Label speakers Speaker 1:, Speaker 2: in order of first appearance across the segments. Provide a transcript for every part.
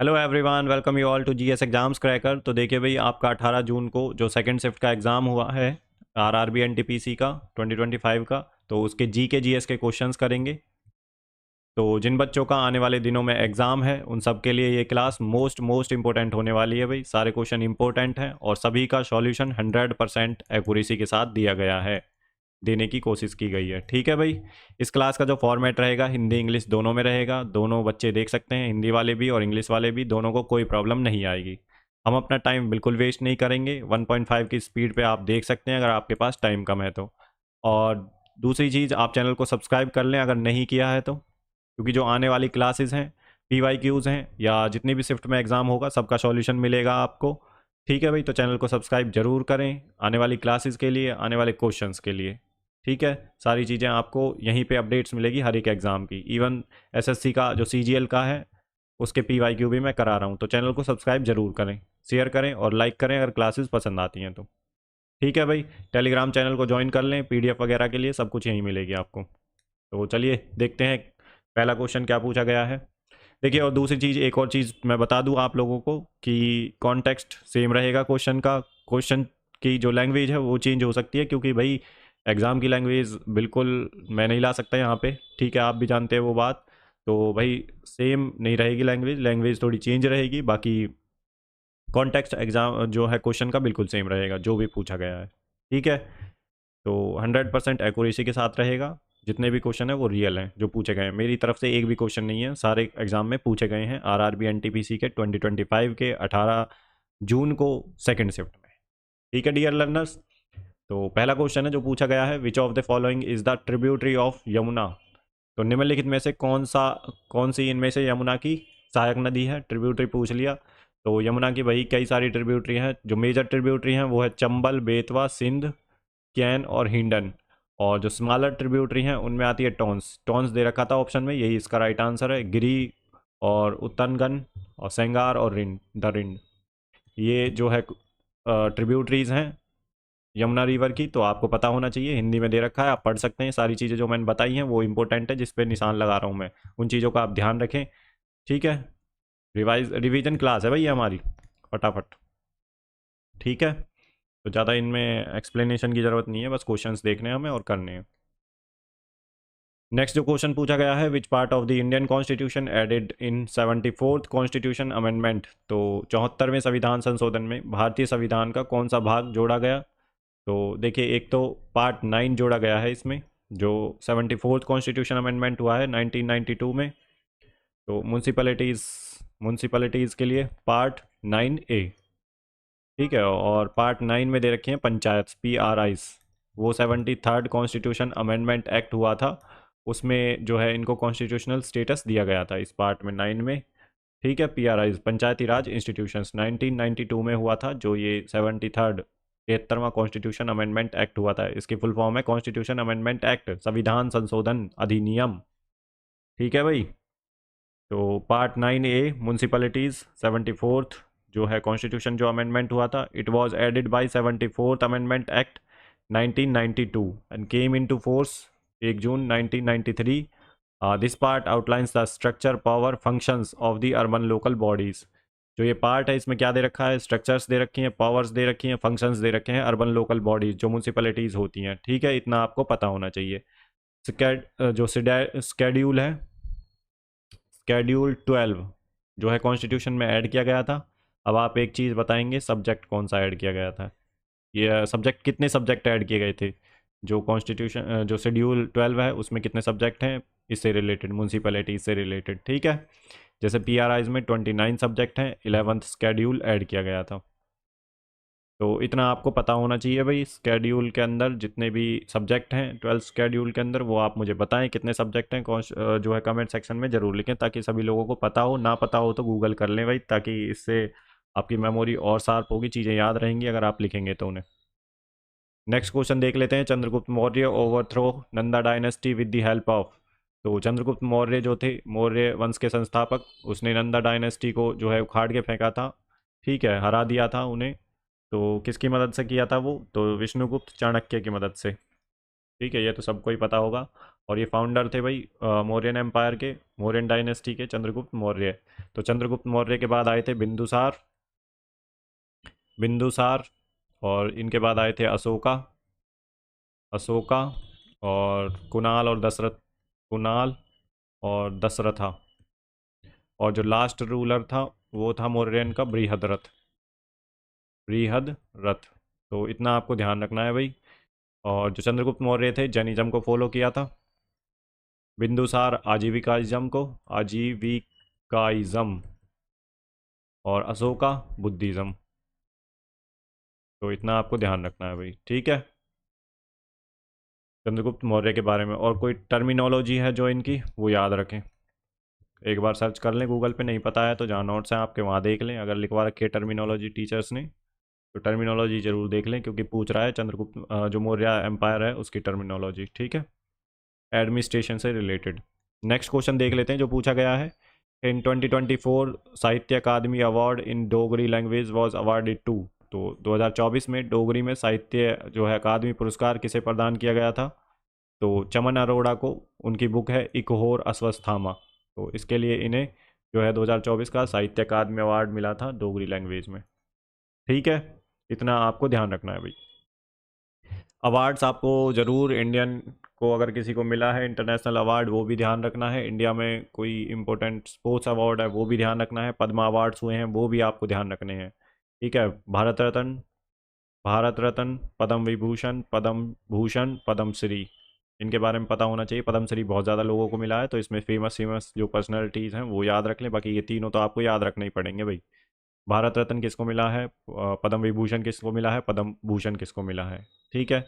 Speaker 1: Hello everyone, welcome you all to GS exams cracker. तो देखिए भाई, आपका 18 जून को जो सेकंड शिफ्ट का एग्ज़ाम हुआ है आरआरबी एनटीपीसी का 2025 का, तो उसके जी के जीएस के क्वेश्चंस करेंगे। तो जिन बच्चों का आने वाले दिनों में एग्ज़ाम है उन सब के लिए ये क्लास मोस्ट मोस्ट इंपॉर्टेंट होने वाली है भाई। सारे क्वेश्चन इंपॉर्टेंट हैं और सभी का सॉल्यूशन 100% एक्यूरेसी के साथ दिया गया है, देने की कोशिश की गई है। ठीक है भाई। इस क्लास का जो फॉर्मेट रहेगा हिंदी इंग्लिश दोनों में रहेगा, दोनों बच्चे देख सकते हैं, हिंदी वाले भी और इंग्लिश वाले भी, दोनों को कोई प्रॉब्लम नहीं आएगी। हम अपना टाइम बिल्कुल वेस्ट नहीं करेंगे। 1.5 की स्पीड पे आप देख सकते हैं अगर आपके पास टाइम कम है तो। और दूसरी चीज़, आप चैनल को सब्सक्राइब कर लें अगर नहीं किया है तो, क्योंकि जो आने वाली क्लासेस हैं, PYQs हैं, या जितनी भी शिफ्ट में एग्ज़ाम होगा सबका सॉल्यूशन मिलेगा आपको। ठीक है भाई, तो चैनल को सब्सक्राइब जरूर करें आने वाली क्लासेस के लिए, आने वाले क्वेश्चंस के लिए। ठीक है, सारी चीज़ें आपको यहीं पे अपडेट्स मिलेगी हर एक एग्ज़ाम की। इवन SSC का जो CGL का है उसके PYQ भी मैं करा रहा हूँ। तो चैनल को सब्सक्राइब जरूर करें, शेयर करें और लाइक करें अगर क्लासेस पसंद आती हैं तो। ठीक है भाई, टेलीग्राम चैनल को ज्वाइन कर लें, PDF वगैरह के लिए सब कुछ यहीं मिलेगी आपको। तो चलिए देखते हैं पहला क्वेश्चन क्या पूछा गया है। देखिए, और दूसरी चीज़, एक और चीज़ मैं बता दूं आप लोगों को कि कॉन्टेक्स्ट सेम रहेगा क्वेश्चन का। क्वेश्चन की जो लैंग्वेज है वो चेंज हो सकती है, क्योंकि भाई एग्ज़ाम की लैंग्वेज बिल्कुल मैं नहीं ला सकता यहाँ पे। ठीक है, आप भी जानते हैं वो बात। तो भाई सेम नहीं रहेगी लैंग्वेज, लैंग्वेज थोड़ी चेंज रहेगी, बाकी कॉन्टेक्स्ट एग्ज़ाम जो है क्वेश्चन का बिल्कुल सेम रहेगा जो भी पूछा गया है। ठीक है, तो 100% एक्यूरेसी के साथ रहेगा। जितने भी क्वेश्चन है वो रियल हैं जो पूछे गए हैं, मेरी तरफ से एक भी क्वेश्चन नहीं है, सारे एग्जाम में पूछे गए हैं आरआरबी एनटीपीसी के 2025 के 18 जून को सेकंड शिफ्ट में। ठीक है डियर लर्नर्स, तो पहला क्वेश्चन है जो पूछा गया है, which of the following is the tributary of Yamuna. तो निम्नलिखित में से कौन सी इनमें से यमुना की सहायक नदी है। ट्रिब्यूटरी पूछ लिया, तो यमुना की वही कई सारी ट्रिब्यूटरी हैं। जो मेजर ट्रिब्यूटरी हैं वो है चंबल, बेतवा, सिंध, कैन और हिंडन। और जो स्मॉलर ट्रिब्यूटरी हैं उनमें आती है टॉन्स। टॉन्स दे रखा था ऑप्शन में, यही इसका राइट आंसर है। गिरी और उत्तनगन और सेंगार और रिंड, द रिंड, ये जो है ट्रिब्यूटरीज हैं यमुना रिवर की। तो आपको पता होना चाहिए, हिंदी में दे रखा है, आप पढ़ सकते हैं। सारी चीज़ें जो मैंने बताई हैं वो इंपॉर्टेंट है, जिस पे निशान लगा रहा हूँ मैं, उन चीज़ों का आप ध्यान रखें। ठीक है, रिवीजन क्लास है भाई ये हमारी, फटाफट। ठीक है, तो ज़्यादा इनमें एक्सप्लेनेशन की ज़रूरत नहीं है, बस क्वेश्चंस देखने हैं हमें और करने हैं। नेक्स्ट जो क्वेश्चन पूछा गया है, which part of the Indian constitution added in 74th constitution amendment. तो 74वें संविधान संशोधन में भारतीय संविधान का कौन सा भाग जोड़ा गया। तो देखिए, एक तो पार्ट 9 जोड़ा गया है इसमें, जो 74th कॉन्स्टिट्यूशन अमेंडमेंट हुआ है 1992 में। तो म्यूनसिपैलिटीज़ के लिए पार्ट 9A। ठीक है, और पार्ट 9 में दे रखे हैं पंचायत, PRIs। वो 73rd कॉन्स्टिट्यूशन अमेंडमेंट एक्ट हुआ था, उसमें जो है इनको कॉन्स्टिट्यूशनल स्टेटस दिया गया था इस पार्ट 9 में। ठीक है, PRIs पंचायती राज इंस्टीट्यूशंस 1992 में हुआ था, जो ये 73rd 73वां कॉन्स्टिट्यूशन अमेंडमेंट एक्ट हुआ था। इसकी फुल फॉर्म है कॉन्स्टिट्यूशन अमेंडमेंट एक्ट, संविधान संशोधन अधिनियम। ठीक है भाई, तो पार्ट 9A म्यूनसिपैलिटीज़ 74th जो है कॉन्स्टिट्यूशन जो अमेंडमेंट हुआ था, it was added by 74th amendment act 1992 and came into force 1 June 1993। This part outlines the structure, power, functions of the urban local bodies. जो ये पार्ट है इसमें क्या दे रखा है, स्ट्रक्चर्स दे रखी हैं, पावर्स दे रखी हैं, फंक्शंस दे रखे हैं अर्बन लोकल बॉडीज़ जो म्यूनसिपैलिटीज़ होती हैं। ठीक है, इतना आपको पता होना चाहिए। जो स्केड्यूल है, स्केड्यूल 12 जो है कॉन्स्टिट्यूशन में ऐड किया गया था। अब आप एक चीज़ बताएंगे, सब्जेक्ट कौन सा ऐड किया गया था। ये सब्जेक्ट, कितने सब्जेक्ट ऐड किए गए थे। जो कॉन्स्टिट्यूशन जो शेड्यूल 12 है उसमें कितने सब्जेक्ट हैं इससे रिलेटेड, म्यूनसिपैलिटी से रिलेटेड। ठीक है, जैसे PRIs में 29 सब्जेक्ट हैं, 11th स्केड्यूल ऐड किया गया था। तो इतना आपको पता होना चाहिए भाई। स्केड्यूल के अंदर जितने भी सब्जेक्ट हैं 12 स्केड्यूल के अंदर, वो आप मुझे बताएं कितने सब्जेक्ट हैं। जो है कमेंट सेक्शन में ज़रूर लिखें, ताकि सभी लोगों को पता हो। ना पता हो तो गूगल कर लें भाई, ताकि इससे आपकी मेमोरी और शार्प होगी, चीज़ें याद रहेंगी अगर आप लिखेंगे तो उन्हें। नेक्स्ट क्वेश्चन देख लेते हैं, Chandragupta Maurya overthrow Nanda dynasty with the help of. तो चंद्रगुप्त मौर्य जो थे, मौर्य वंश के संस्थापक, उसने नंदा डायनेस्टी को जो है उखाड़ के फेंका था। ठीक है, हरा दिया था उन्हें। तो किसकी मदद से किया था वो, तो विष्णुगुप्त चाणक्य की मदद से। ठीक है, ये तो सबको ही पता होगा। और ये फाउंडर थे भाई मौर्यन एम्पायर के, मौर्यन डायनेस्टी के, चंद्रगुप्त मौर्य। तो चंद्रगुप्त मौर्य के बाद आए थे बिंदुसार, बिंदुसार, और इनके बाद आए थे अशोका, अशोका, और कुणाल और दशरथ, कुणाल और दशरथा, और जो लास्ट रूलर था वो था मौर्यन का बृहद्रथ, बृहद्रथ। तो इतना आपको ध्यान रखना है भाई। और जो चंद्रगुप्त मौर्य थे जैनिज्म को फॉलो किया था, बिंदुसार आजीविकाइज्म को, आजीविकाइज्म, और अशोका बुद्धिज्म। तो इतना आपको ध्यान रखना है भाई, ठीक है। चंद्रगुप्त मौर्य के बारे में और कोई टर्मिनोलॉजी है जो इनकी, वो याद रखें। एक बार सर्च कर लें गूगल पे, नहीं पता है तो जहाँ नोट्स हैं आपके वहाँ देख लें, अगर लिखवा रखी है टर्मिनोलॉजी टीचर्स ने तो टर्मिनोलॉजी जरूर देख लें, क्योंकि पूछ रहा है चंद्रगुप्त जो मौर्य एम्पायर है उसकी टर्मिनोलॉजी, ठीक है, एडमिनिस्ट्रेशन से रिलेटेड। नेक्स्ट क्वेश्चन देख लेते हैं जो पूछा गया है। In 2024 Sahitya Akademi award in Dogri language was awarded to. तो 2024 में डोगरी में साहित्य जो है अकादमी पुरस्कार किसे प्रदान किया गया था? तो चमन अरोड़ा को, उनकी बुक है इकहोर अश्वत्थामा। तो इसके लिए इन्हें जो है 2024 का साहित्य अकादमी अवार्ड मिला था डोगरी लैंग्वेज में, ठीक है। इतना आपको ध्यान रखना है भाई। अवार्ड्स आपको ज़रूर, इंडियन को अगर किसी को मिला है इंटरनेशनल अवार्ड वो भी ध्यान रखना है, इंडिया में कोई इंपॉर्टेंट स्पोर्ट्स अवार्ड है वो भी ध्यान रखना है, पद्मा अवार्ड्स हुए हैं वो भी आपको ध्यान रखने हैं, ठीक है। भारत रत्न, भारत रत्न, पद्म विभूषण, पद्म भूषण, पद्म श्री, इनके बारे में पता होना चाहिए। पद्म श्री बहुत ज़्यादा लोगों को मिला है, तो इसमें फेमस फेमस जो पर्सनैलिटीज़ हैं वो याद रख लें, बाकी ये तीनों तो आपको याद रखने ही पड़ेंगे भाई। भारत रत्न किसको मिला है, पद्म विभूषण किसको मिला है, पद्म भूषण किसको मिला है, ठीक है।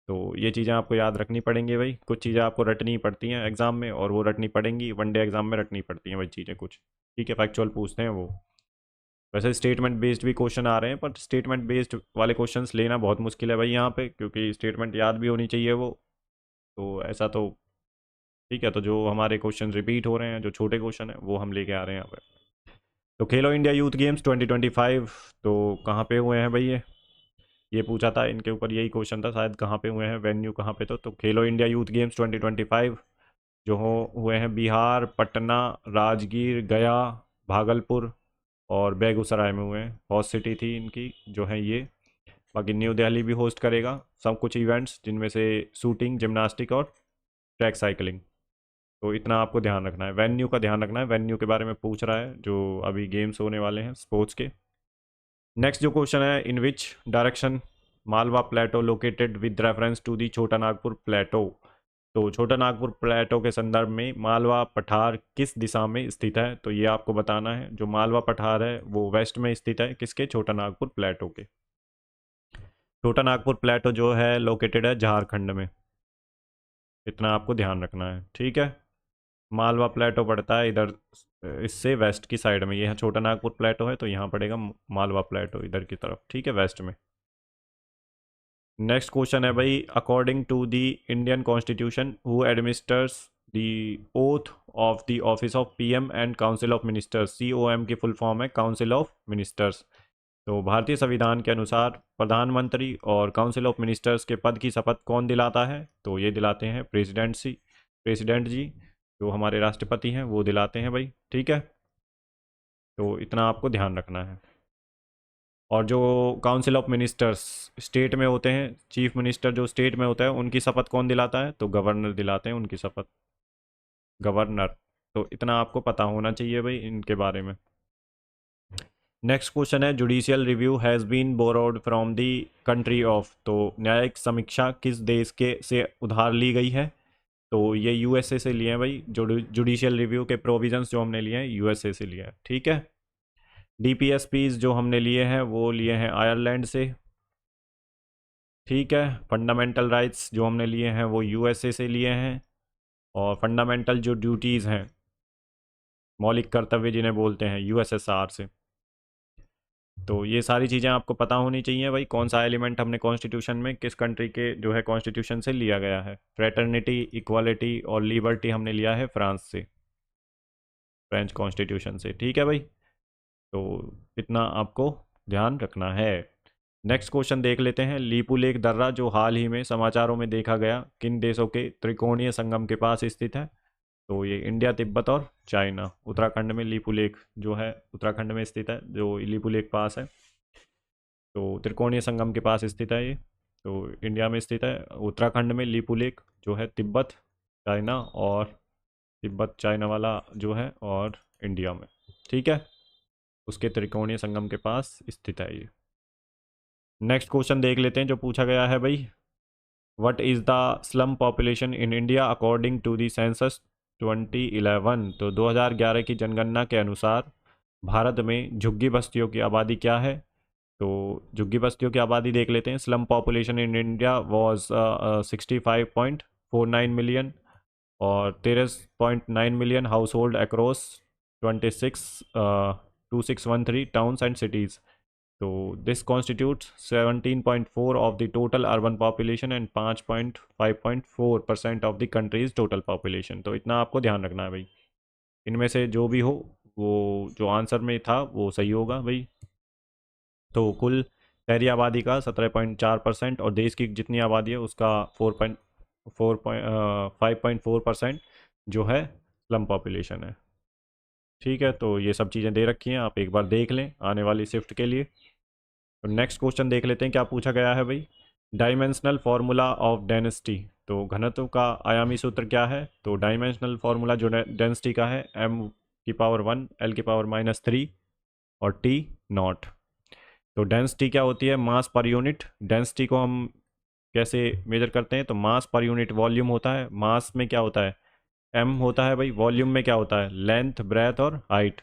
Speaker 1: तो ये चीज़ें आपको याद रखनी पड़ेंगी भाई, कुछ चीज़ें आपको रटनी ही पड़ती हैं एग्जाम में, और वो रटनी पड़ेंगी, वनडे एग्जाम में रटनी पड़ती हैं भाई चीज़ें कुछ, ठीक है, फैक्चुअल पूछते हैं वो। वैसे स्टेटमेंट बेस्ड भी क्वेश्चन आ रहे हैं, पर स्टेटमेंट बेस्ड वाले क्वेश्चंस लेना बहुत मुश्किल है भाई यहाँ पे, क्योंकि स्टेटमेंट याद भी होनी चाहिए वो। तो ऐसा तो ठीक है, तो जो हमारे क्वेश्चन रिपीट हो रहे हैं, जो छोटे क्वेश्चन है वो हम लेके आ रहे हैं यहाँ पे। तो खेलो इंडिया यूथ गेम्स 2025 तो कहाँ पे हुए हैं भाई? ये पूछा था, इनके ऊपर यही क्वेश्चन था शायद, कहाँ पे हुए हैं, वेन्यू कहाँ पे? तो खेलो इंडिया यूथ गेम्स 2025 जो हो हुए हैं बिहार, पटना, राजगीर, गया, भागलपुर और बेगूसराय में हुए हैं। हॉस्ट सिटी थी इनकी जो है ये। बाकी न्यू दिल्ली भी होस्ट करेगा सब कुछ इवेंट्स, जिनमें से शूटिंग, जिम्नास्टिक और ट्रैक साइकिलिंग। तो इतना आपको ध्यान रखना है, वेन्यू का ध्यान रखना है, वेन्यू के बारे में पूछ रहा है जो अभी गेम्स होने वाले हैं स्पोर्ट्स के। नेक्स्ट जो क्वेश्चन है, in which direction Malwa plateau located with reference to the Chota Nagpur प्लेटो। तो छोटा नागपुर प्लेटो के संदर्भ में मालवा पठार किस दिशा में स्थित है? तो ये आपको बताना है। जो मालवा पठार है वो वेस्ट में स्थित है, किसके? छोटा नागपुर प्लेटो के। छोटा नागपुर प्लेटो जो है लोकेटेड है झारखंड में, इतना आपको ध्यान रखना है, ठीक है। मालवा प्लेटो पड़ता है इधर, इससे वेस्ट की साइड में, ये छोटा नागपुर प्लेटो है तो यहाँ पड़ेगा मालवा प्लेटो इधर की तरफ, ठीक है, वेस्ट में। नेक्स्ट क्वेश्चन है भाई, according to the Indian constitution who administers the oath of the office of PM and council of ministers. COM की फुल फॉर्म है काउंसिल ऑफ मिनिस्टर्स। तो भारतीय संविधान के अनुसार प्रधानमंत्री और काउंसिल ऑफ मिनिस्टर्स के पद की शपथ कौन दिलाता है? तो ये दिलाते हैं प्रेसिडेंट जी, जो हमारे राष्ट्रपति हैं वो दिलाते हैं भाई, ठीक है। तो इतना आपको ध्यान रखना है। और जो काउंसिल ऑफ मिनिस्टर्स स्टेट में होते हैं, चीफ मिनिस्टर जो स्टेट में होता है, उनकी शपथ कौन दिलाता है? तो गवर्नर दिलाते हैं उनकी शपथ, गवर्नर। तो इतना आपको पता होना चाहिए भाई इनके बारे में। नेक्स्ट क्वेश्चन है, judicial review has been borrowed from the country of. तो न्यायिक समीक्षा किस देश के से उधार ली गई है? तो ये यूएसए से लिए हैं भाई, जुडिशियल रिव्यू के प्रोविजंस जो हमने लिए हैं यूएसए से लिए हैं, ठीक है। डीपीएसपीज जो हमने लिए हैं वो लिए हैं आयरलैंड से, ठीक है। फंडामेंटल राइट्स जो हमने लिए हैं वो यूएसए से लिए हैं। और फंडामेंटल जो ड्यूटीज़ हैं, मौलिक कर्तव्य जिन्हें बोलते हैं, यूएसएसआर से। तो ये सारी चीज़ें आपको पता होनी चाहिए भाई, कौन सा एलिमेंट हमने कॉन्स्टिट्यूशन में किस कंट्री के जो है कॉन्स्टिट्यूशन से लिया गया है। फ्रेटर्निटी, इक्वालिटी और लिबर्टी हमने लिया है फ्रांस से, फ्रेंच कॉन्स्टिट्यूशन से, ठीक है भाई। तो इतना आपको ध्यान रखना है। नेक्स्ट क्वेश्चन देख लेते हैं, लीपुलेख दर्रा जो हाल ही में समाचारों में देखा गया किन देशों के त्रिकोणीय संगम के पास स्थित है? तो ये इंडिया, तिब्बत और चाइना। उत्तराखंड में लीपुलेख जो है उत्तराखंड में स्थित है, जो लीपुलेख पास है, तो त्रिकोणीय संगम के पास स्थित है ये। तो इंडिया में स्थित है, उत्तराखंड में लीपुलेख जो है तिब्बत चाइना, और तिब्बत चाइना वाला जो है और इंडिया में, ठीक है, उसके त्रिकोणीय संगम के पास स्थित है ये। नेक्स्ट क्वेश्चन देख लेते हैं जो पूछा गया है भाई, what is the slum population in India according to the census 2011? तो 2011 की जनगणना के अनुसार भारत में झुग्गी बस्तियों की आबादी क्या है? तो झुग्गी बस्तियों की आबादी देख लेते हैं। Slum population in India was 65.49 million, और 13.9 million household across 26 towns and cities. तो this constitutes 17.4 of the total urban population and 5.4% of the country's total population. तो इतना आपको ध्यान रखना है भाई, इनमें से जो भी हो वो जो आंसर में था वो सही होगा भाई। तो कुल शहरी आबादी का 17.4% और देश की जितनी आबादी है उसका 5.4% जो है स्लम पॉपुलेशन है, ठीक है। तो ये सब चीज़ें दे रखी हैं, आप एक बार देख लें आने वाली शिफ्ट के लिए। तो नेक्स्ट क्वेश्चन देख लेते हैं क्या पूछा गया है भाई, डायमेंशनल फार्मूला ऑफ डेंसिटी। तो घनत्व का आयामी सूत्र क्या है? तो डायमेंशनल फार्मूला जो डेंसिटी का है, m⁻1 l⁻³ और t नॉट। तो डेंसिटी क्या होती है? मास पर यूनिट। डेंसिटी को हम कैसे मेजर करते हैं? तो मास पर यूनिट वॉल्यूम होता है। मास में क्या होता है? m होता है भाई। वॉल्यूम में क्या होता है? लेंथ, ब्रेथ और हाइट।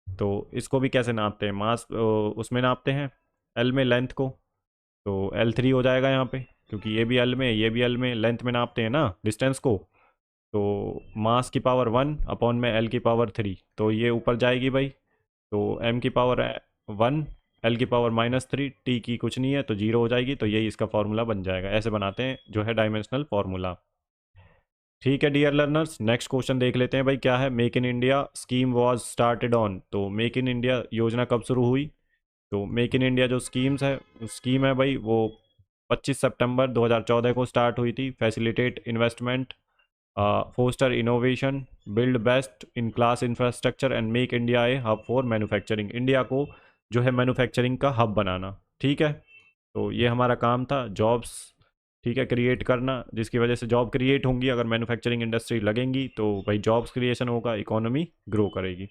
Speaker 1: तो इसको भी कैसे नापते हैं? मास उसमें नापते हैं l में लेंथ को, तो l3 हो जाएगा यहाँ पे, क्योंकि ये भी l में ये भी l में, लेंथ में नापते हैं ना डिस्टेंस को। तो मास की पावर 1 अपॉन में l की पावर 3, तो ये ऊपर जाएगी भाई। तो m की पावर 1 l की पावर -3, t की कुछ नहीं है तो 0 हो जाएगी। तो यही इसका फॉर्मूला बन जाएगा। ऐसे बनाते हैं जो है डायमेंशनल फार्मूला, ठीक है डियर लर्नर्स। नेक्स्ट क्वेश्चन देख लेते हैं भाई, क्या है? Make in India scheme was started on. तो मेक इन इंडिया योजना कब शुरू हुई? तो मेक इन इंडिया जो स्कीम है भाई, वो 25 सितंबर 2014 को स्टार्ट हुई थी। Facilitate investment, foster innovation, build best in class infrastructure and make India a hub for manufacturing. India को जो है मैन्युफैक्चरिंग का हब बनाना, ठीक है। तो ये हमारा काम था, जॉब्स, ठीक है, क्रिएट करना, जिसकी वजह से जॉब क्रिएट होंगी। अगर मैन्युफैक्चरिंग इंडस्ट्री लगेंगी तो भाई जॉब्स क्रिएशन होगा, इकोनॉमी ग्रो करेगी।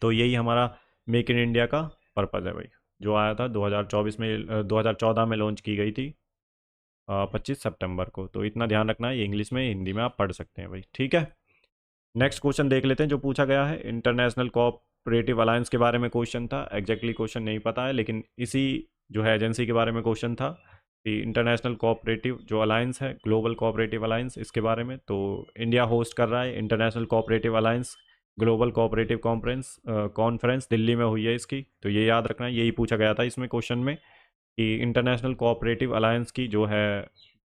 Speaker 1: तो यही हमारा मेक इन इंडिया का पर्पज़ है भाई, जो आया था 2024 में 2014 में लॉन्च की गई थी 25 सितंबर को। तो इतना ध्यान रखना है, ये इंग्लिश में हिंदी में आप पढ़ सकते हैं भाई, ठीक है। नेक्स्ट क्वेश्चन देख लेते हैं जो पूछा गया है, इंटरनेशनल कोऑपरेटिव अलायंस के बारे में क्वेश्चन था। एग्जैक्टली क्वेश्चन नहीं पता है, लेकिन इसी जो है एजेंसी के बारे में क्वेश्चन था कि इंटरनेशनल कोऑपरेटिव जो अलायंस है, ग्लोबल कोऑपरेटिव अलायंस, इसके बारे में। तो इंडिया होस्ट कर रहा है international cooperative alliance global cooperative conference Delhi में हुई है इसकी। तो ये याद रखना है, यही पूछा गया था इसमें क्वेश्चन में कि इंटरनेशनल कोऑपरेटिव अलायंस की जो है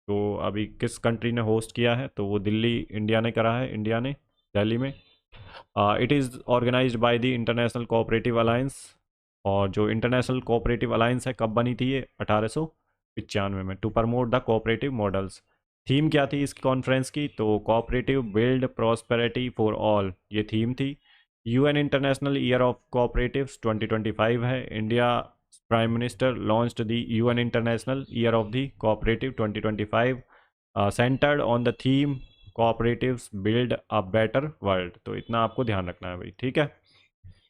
Speaker 1: तो अभी किस कंट्री ने होस्ट किया है? तो वो दिल्ली, इंडिया ने करा है, इंडिया ने दिल्ली में। It is organized by the international cooperative alliance. और जो इंटरनेशनल कोऑपरेटिव अलायंस है कब बनी थी? ये 1895 में, to promote the cooperative models. Theme क्या थी इस कॉन्फ्रेंस की? तो cooperative build prosperity for all, ये थीम थी। UN international year of cooperatives 2025 है। India prime minister launched the UN international year of the cooperative 2025 centered on the theme cooperatives build a better world. तो इतना आपको ध्यान रखना है भाई, ठीक है।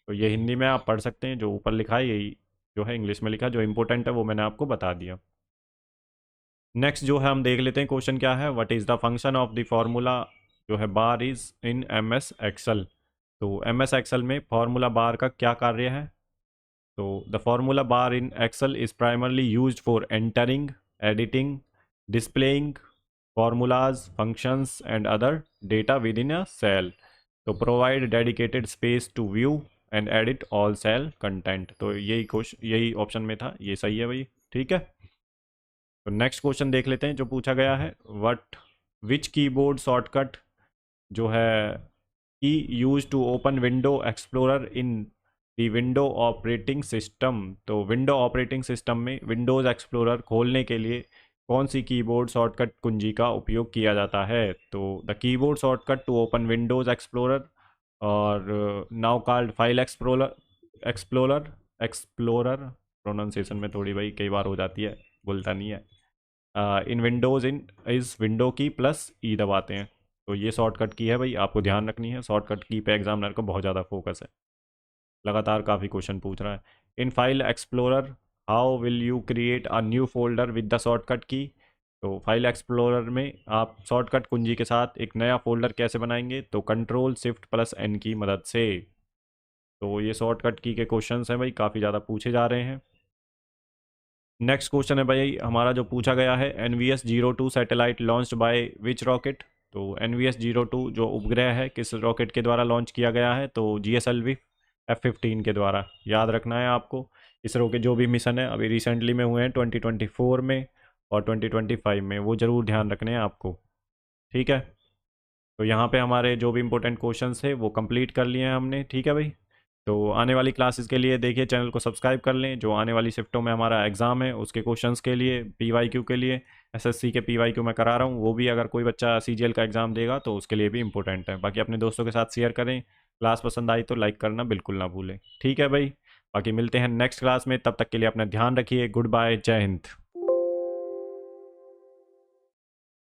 Speaker 1: तो ये हिंदी में आप पढ़ सकते हैं, जो ऊपर लिखा है यही जो है इंग्लिश में लिखा है। जो इंपॉर्टेंट है वो मैंने आपको बता दिया। नेक्स्ट जो है हम देख लेते हैं क्वेश्चन क्या है, what is the function of the formula जो है bar is in M S Excel. तो एम एस एक्सल में फार्मूला बार का क्या कार्य है? तो the formula bar in Excel is primarily used for entering, editing, displaying formulas, functions and other data within a cell, तो provide dedicated space to view and edit all cell content। तो यही question, यही option में था, ये सही है भाई, ठीक है। तो नेक्स्ट क्वेश्चन देख लेते हैं जो पूछा गया है, व्हाट विच कीबोर्ड शॉर्टकट जो है key use to open window explorer in the window operating system. तो विंडो ऑपरेटिंग सिस्टम में विंडोज़ एक्सप्लोरर खोलने के लिए कौन सी कीबोर्ड शॉर्टकट कुंजी का उपयोग किया जाता है? तो the keyboard shortcut to open Windows Explorer और now called File Explorer explorer explorer pronunciation में थोड़ी भाई कई बार हो जाती है, बोलता नहीं है। इन विंडोज़ इन इस विंडो की प्लस ई दबाते हैं। तो ये शॉर्टकट की है भाई, आपको ध्यान रखनी है, शॉर्टकट की पे एग्जामिनर को बहुत ज़्यादा फोकस है, लगातार काफ़ी क्वेश्चन पूछ रहा है। In file explorer how will you create a new folder with the shortcut की? तो फाइल एक्सप्लोरर में आप शॉर्टकट कुंजी के साथ एक नया फोल्डर कैसे बनाएंगे? तो कंट्रोल शिफ्ट प्लस एन की मदद से। तो ये शॉर्टकट की के क्वेश्चंस हैं भाई, काफ़ी ज़्यादा पूछे जा रहे हैं। नेक्स्ट क्वेश्चन है भाई हमारा जो पूछा गया है, NVS-02 satellite launched by which rocket? तो NVS-02 जो उपग्रह है किस रॉकेट के द्वारा लॉन्च किया गया है? तो GSLV F-15 के द्वारा। याद रखना है आपको, इसरो के जो भी मिशन है अभी रिसेंटली में हुए हैं 2024 में और 2025 में, वो ज़रूर ध्यान रखने हैं आपको। ठीक है, तो यहाँ पे हमारे जो भी इंपॉर्टेंट क्वेश्चंस थे वो कंप्लीट कर लिए हैं हमने। ठीक है भाई, तो आने वाली क्लासेस के लिए देखिए चैनल को सब्सक्राइब कर लें। जो आने वाली शिफ्टों में हमारा एग्ज़ाम है उसके क्वेश्चंस के लिए, PYQ के लिए, SSC के PYQ मैं करा रहा हूँ, वो भी अगर कोई बच्चा CGL का एग्ज़ाम देगा तो उसके लिए भी इंपॉर्टेंट है। बाकी अपने दोस्तों के साथ शेयर करें, क्लास पसंद आई तो लाइक करना बिल्कुल ना भूलें। ठीक है भाई, बाकी मिलते हैं नेक्स्ट क्लास में, तब तक के लिए अपना ध्यान रखिए। गुड बाय, जय हिंद।